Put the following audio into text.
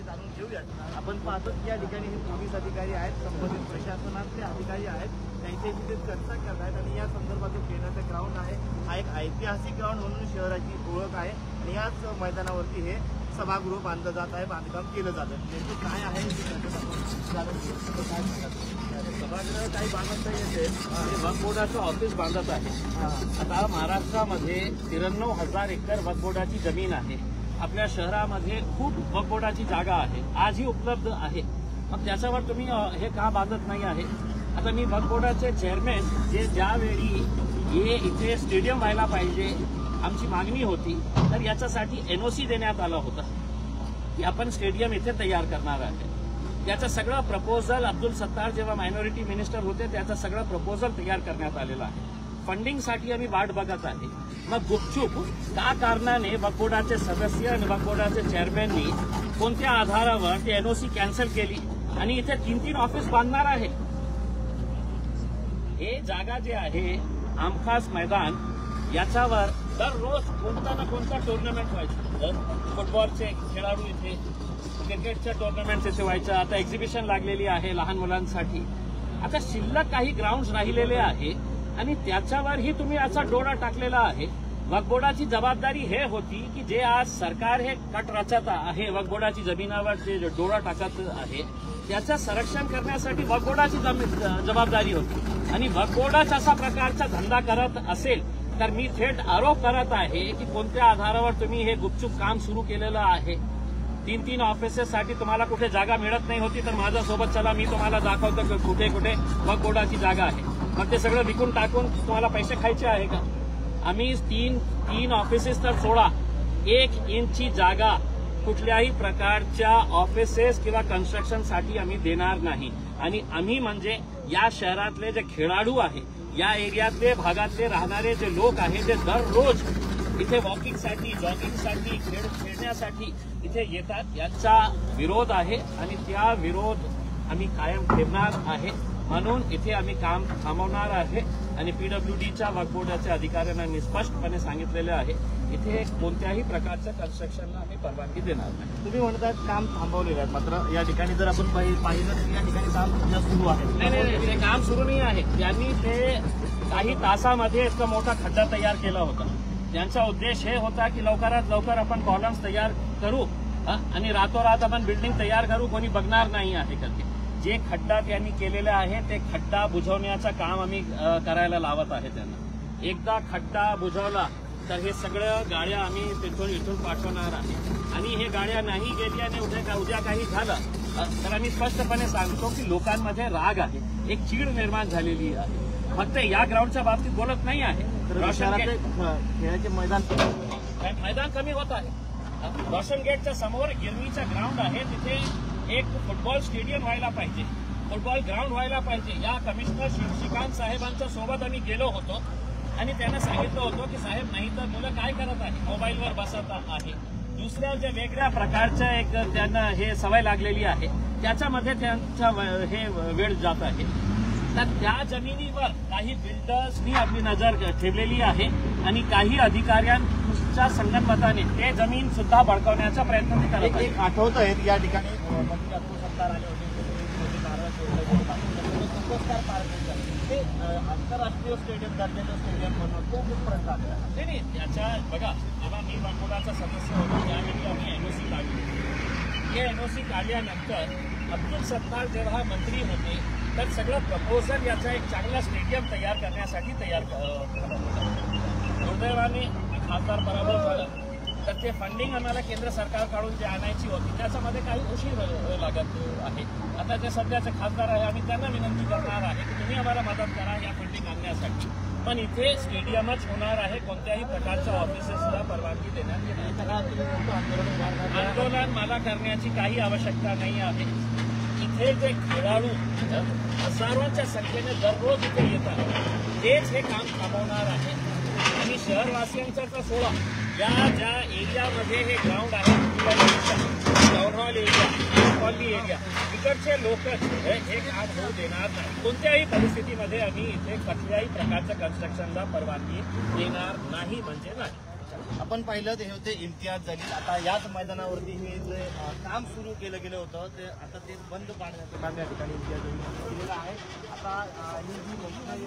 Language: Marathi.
ते जाणून घेऊयात। आपण पाहतो की या ठिकाणी हे पोलीस अधिकारी आहेत, संबंधित प्रशासनातले अधिकारी आहेत, त्यांच्याशी ते चर्चा करत आहेत आणि या संदर्भात जो खेळण्याचा ग्राउंड आहे हा एक ऐतिहासिक ग्राउंड म्हणून शहराची ओळख आहे आणि याच मैदानावरती हे सभागृह बांधलं जात आहे, बांधकाम केलं जातं। नेमकं काय आहे सभागृह काही बांधत येते वक्फ बोर्डाचं ऑफिस बांधत आहे। आता महाराष्ट्रामध्ये 93,000 एकर वक्फ बोर्डाची जमीन आहे। आपल्या शहरामध्ये खूप वक्फ बोर्डाची जागा आहे, आजही उपलब्ध आहे। मग त्याच्यावर तुम्ही हे का बांधत नाही आहे? आता मी वक्फ बोर्डाचे चेअरमॅन जे ज्यावेळी हे इथे स्टेडियम व्हायला पाहिजे आमची मागणी होती, तर याच्यासाठी एनओसी देण्यात आला होता की आपण स्टेडियम इथे तयार करणार आहे। त्याचं सगळं प्रपोजल अब्दुल सत्तार जेव्हा मायनॉरिटी मिनिस्टर होते त्याचं सगळं प्रपोजल तयार करण्यात आलेलं आहे। फंडिंगसाठी आम्ही वाट बघत आहे। मग गुपचूप का कारणाने वक्फ बोर्डाचे सदस्य आणि वक्फ बोर्डाचे चेअरमॅननी कोणत्या आधारावर ते एनओसी कॅन्सल केली आणि इथे 3-3 ऑफिस बांधणार आहे? हे जागा जे आहे आमखास मैदान, याच्यावर दररोज कोणता ना कोणता टुर्नामेंट व्हायचं। फुटबॉलचे खेळाडू इथे, क्रिकेटच्या टुर्नामेंट इथे व्हायचं। आता एक्झिबिशन लागलेली आहे लहान मुलांसाठी। आता शिल्लक काही ग्राउंड राहिलेले आहे आणि त्याच्यावरही तुम्ही याचा डोळा टाकलेला आहे। वक्फ बोर्डाची जबाबदारी हे होती की जे आज सरकार हे कट रचत आहे, वक्फ बोर्डाची जमिनावर जे डोळा टाकत आहे त्याचं संरक्षण करण्यासाठी वक्फ बोर्डाची जबाबदारी होती। आणि वक्फ बोर्डाच असा प्रकारचा धंदा करत असेल तर मी थेट आरोप करत आहे की कोणत्या आधारावर तुम्ही हे गुपचूप काम सुरू केलेलं आहे। 3-3 ऑफिसेससाठी तुम्हाला कुठे जागा मिळत नाही होती तर माझ्यासोबत चला, मी तुम्हाला दाखवतो की कुठे कुठे वक्फ बोर्डाची जागा आहे। मग ते सगळं विकून टाकून तुम्हाला पैसे खायचे आहे का? आम्ही 3 ऑफिसेस तर सोडा, 1 इंचची जागा कुठल्याही प्रकारच्या ऑफिसेस किंवा कन्स्ट्रक्शनसाठी आम्ही देणार नाही। आणि आम्ही म्हणजे या शहरातले जे खेळाडू आहे, या एरियातले भागातले राहणारे जे लोक आहेत जे दररोज इथे वॉकिंगसाठी, जॉगिंगसाठी, खेळण्यासाठी इथे येतात, यांचा विरोध आहे आणि त्या विरोध आम्ही कायम ठेवणार आहे। म्हणून इथे आम्ही काम थांबवणार आहे आणि पीडब्ल्यूडीच्या वक्फ बोर्डाच्या अधिकाऱ्यांना मी स्पष्टपणे सांगितलेले आहे इथे कोणत्याही प्रकारच्या कन्स्ट्रक्शनला आम्ही परवानगी देणार नाही। तुम्ही म्हणतात काम थांबवलेलं आहे, मात्र या ठिकाणी जर आपण पाहिलं तर या ठिकाणी काम सुरू आहे। नाही, ते काम सुरू नाही आहे। त्यांनी ते काही तासामध्ये इतका मोठा खड्डा तयार केला होता। त्यांचा उद्देश हे होता की लवकरात लवकर आपण कॉलम्स तयार करू आणि रातोरात आपण बिल्डिंग तयार करू, कोणी बघणार नाही आहे कधी। जे खड्डा त्यांनी केलेला आहे ते खड्डा बुजवण्याचं काम आम्ही करायला लावत आहे त्यांना। एकदा खड्डा बुजवला तर हे सगळं गाड्या आम्ही इथून पाठवणार आहे आणि हे गाड्या नाही गेल्या आणि उद्या काही झालं तर आम्ही स्पष्टपणे सांगतो की लोकांमध्ये राग आहे, एक चीड निर्माण झालेली आहे। फक्त या ग्राउंडच्या बाबतीत बोलत नाही आहे, खेळाचे मैदान कमी होत आहे। रोशन गेटच्या समोर गिरवीचा ग्राउंड आहे, तिथे एक फुटबॉल स्टेडियम व्हायला पाहिजे, फुटबॉल ग्राउंड व्हायला पाहिजे। या कमिशनर श्रीकांत साहेबांच्या सोबत आम्ही गेलो होतो आणि त्यांना सांगितलं होतं की साहेब नाही तर मुलं काय करत आहे, मोबाईलवर बसत आहे, दुसऱ्या ज्या वेगळ्या प्रकारच्या एक त्यांना हे सवय लागलेली आहे त्याच्यामध्ये त्यांचा हे वेळ जात आहे। तर त्या जमिनीवर काही बिल्डर्सनी आपली नजर ठेवलेली आहे आणि काही अधिकाऱ्यांच्या संगनमताने ते जमीन सुद्धा बळकावण्याचा प्रयत्न करत आहेत। एक आठवत आहे या ठिकाणी मंत्री अब्दुल सत्तार आले होते, ते आंतरराष्ट्रीय स्टेडियम दर्जाचं स्टेडियम म्हणून तो कुठपर्यंत आला? नाही, त्याच्या बघा, जेव्हा मी वक्फ बोर्डाचा सदस्य होतो त्यावेळी आम्ही एनओसी काढली। हे एनओसी काढल्यानंतर अब्दुल सत्तार जेव्हा मंत्री होते तर सगळं प्रपोजल याचा एक चांगला स्टेडियम तयार करण्यासाठी तयार झालं होतं। दुर्दैवाने खासदार पराभव झाला तर ते फंडिंग आम्हाला केंद्र सरकारकडून जे आणायची होती त्याच्यामध्ये काही उशीर लागत आहे। आता जे सध्याचे खासदार आहे आम्ही त्यांना विनंती करणार आहे की तुम्ही आम्हाला मदत करा या फंडिंग आणण्यासाठी, पण इथे स्टेडियमच होणार आहे, कोणत्याही प्रकारच्या ऑफिसेसला परवानगी देण्यात येणार नाही। आंदोलन मला करण्याची काही आवश्यकता नाही आहे। इथे जे खेळाडू हजारोच्या संख्येने दररोज इथे येतात तेच हे काम थांबवणार आहे आणि शहरवासियांचा तर सोडा, ज्या एरियामध्ये हे ग्राउंड आहे, town hall area, colony area, इकडचे लोक हे काम होऊ देणार नाही। कोणत्याही परिस्थितीमध्ये आम्ही इथे कुठल्याही प्रकारच्या कन्स्ट्रक्शनला परवानगी देणार नाही म्हणजे नाही। आपण पाहिलं ते होते इम्तियाज जलील, आता याच मैदानावरती हे जे काम सुरू केलं गेलं होतं ते आता ते बंद पाडण्याचं काम या ठिकाणी केलेलं आहे. आता ही जी मशिनरी